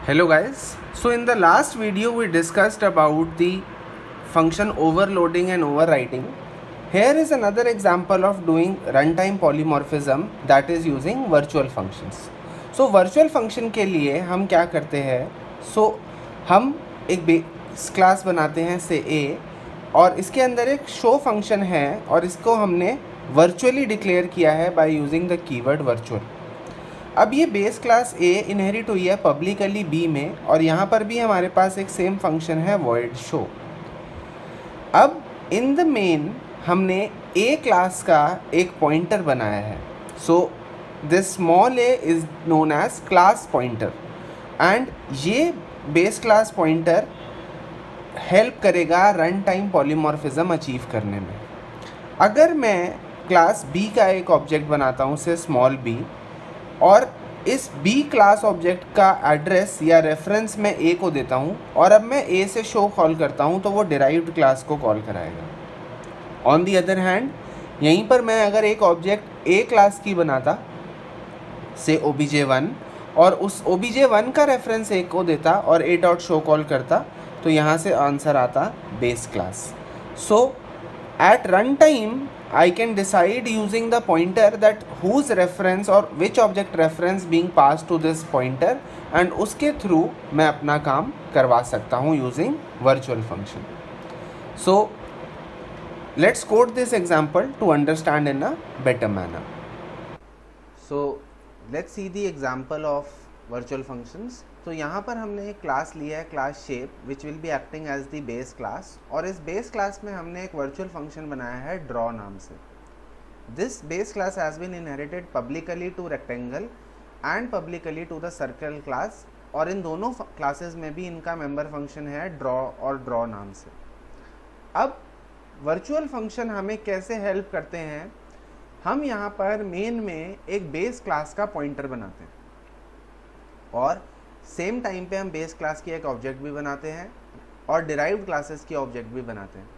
Hello guys, so in the last video we discussed about the function overloading and overwriting. Here is another example of doing runtime polymorphism, that is using virtual functions. So virtual function के लिए हम क्या करते हैं, हम एक base class बनाते हैं से A और इसके अंदर एक शो फंक्शन है और इसको हमने वर्चुअली डिक्लेयर किया है by using the keyword virtual. अब ये बेस क्लास A इनहेरिट हुई है पब्लिकली B में और यहाँ पर भी हमारे पास एक सेम फंक्शन है void show। अब इन द मेन हमने A क्लास का एक पॉइंटर बनाया है। So this small a is known as class pointer and ये बेस क्लास पॉइंटर हेल्प करेगा रन टाइम पॉलीमॉर्फिज्म अचीव करने में। अगर मैं क्लास B का एक ऑब्जेक्ट बनाता हूँ से स्मॉल b और इस B क्लास ऑब्जेक्ट का एड्रेस या रेफरेंस मैं A को देता हूँ और अब मैं A से शो कॉल करता हूँ तो वो डिराइव्ड क्लास को कॉल कराएगा। ऑन दी अदर हैंड यहीं पर मैं अगर एक ऑब्जेक्ट A क्लास की बनाता से obj1 और उस obj1 का रेफरेंस A को देता और A डॉट शो कॉल करता तो यहाँ से आंसर आता base class. So at run time I can decide using the pointer that whose reference or which object reference being passed to this pointer and उसके through मैं अपना काम करवा सकता हूँ using virtual function. So let's code this example to understand in a better manner. So let's see the example of virtual functions. तो यहाँ पर हमने एक क्लास लिया है class shape which will be acting as the base class और इस base class में हमने एक वर्चुअल फंक्शन बनाया है ड्रॉ नाम से। This base class has been inherited publicly to rectangle and publicly to the circle class और इन दोनों क्लासेस में भी इनका मेंबर फंक्शन है ड्रॉ और ड्रॉ नाम से। अब वर्चुअल फंक्शन हमें कैसे हेल्प करते हैं, हम यहाँ पर मेन में एक बेस क्लास का पॉइंटर बनाते हैं और सेम टाइम पे हम बेस क्लास की एक ऑब्जेक्ट भी बनाते हैं और डिराइव्ड क्लासेस की ऑब्जेक्ट भी बनाते हैं।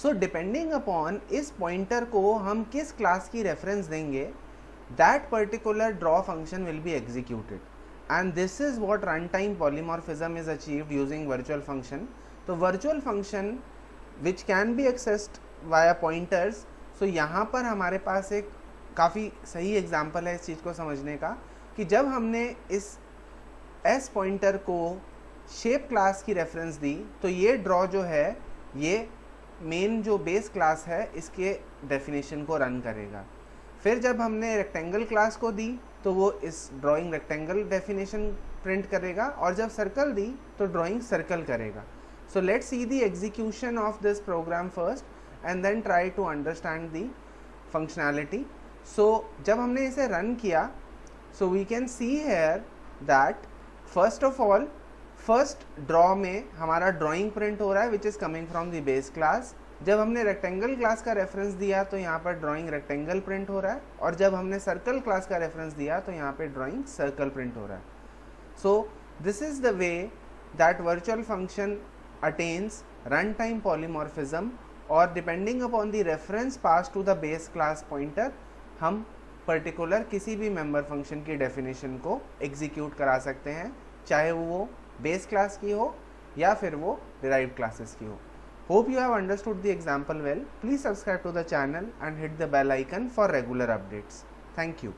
सो डिपेंडिंग अपॉन इस पॉइंटर को हम किस क्लास की रेफरेंस देंगे that particular draw function will be executed and this is what run time polymorphism is achieved using virtual function. तो virtual function which can be accessed via pointers. So यहाँ पर हमारे पास एक काफ़ी सही एग्जाम्पल है इस चीज़ को समझने का कि जब हमने इस एस पॉइंटर को शेप क्लास की रेफरेंस दी तो ये ड्रॉ जो है ये मेन जो बेस क्लास है इसके डेफिनेशन को रन करेगा। फिर जब हमने रेक्टेंगल क्लास को दी तो वो इस ड्राइंग रेक्टेंगल डेफिनेशन प्रिंट करेगा और जब सर्कल दी तो ड्राइंग सर्कल करेगा। So let's see the execution of this program first and then try to understand the functionality. So जब हमने इसे रन किया so we can see here that first of all first draw में हमारा drawing print हो रहा है which is coming from the base class. जब हमने रेक्टेंगल क्लास का रेफरेंस दिया तो यहाँ पर ड्राइंग रेक्टेंगल प्रिंट हो रहा है और जब हमने सर्कल क्लास का रेफरेंस दिया तो यहाँ पे ड्राइंग सर्कल प्रिंट हो रहा है। So this is the way that virtual function attains run time polymorphism और depending upon the reference pass to the base class pointer हम पर्टिकुलर किसी भी मेंबर फंक्शन की डेफिनेशन को एग्जीक्यूट करा सकते हैं, चाहे वो बेस क्लास की हो या फिर वो डिराइव्ड क्लासेस की हो। Hope you have understood the example well. Please subscribe to the channel and hit the bell icon for regular updates. Thank you.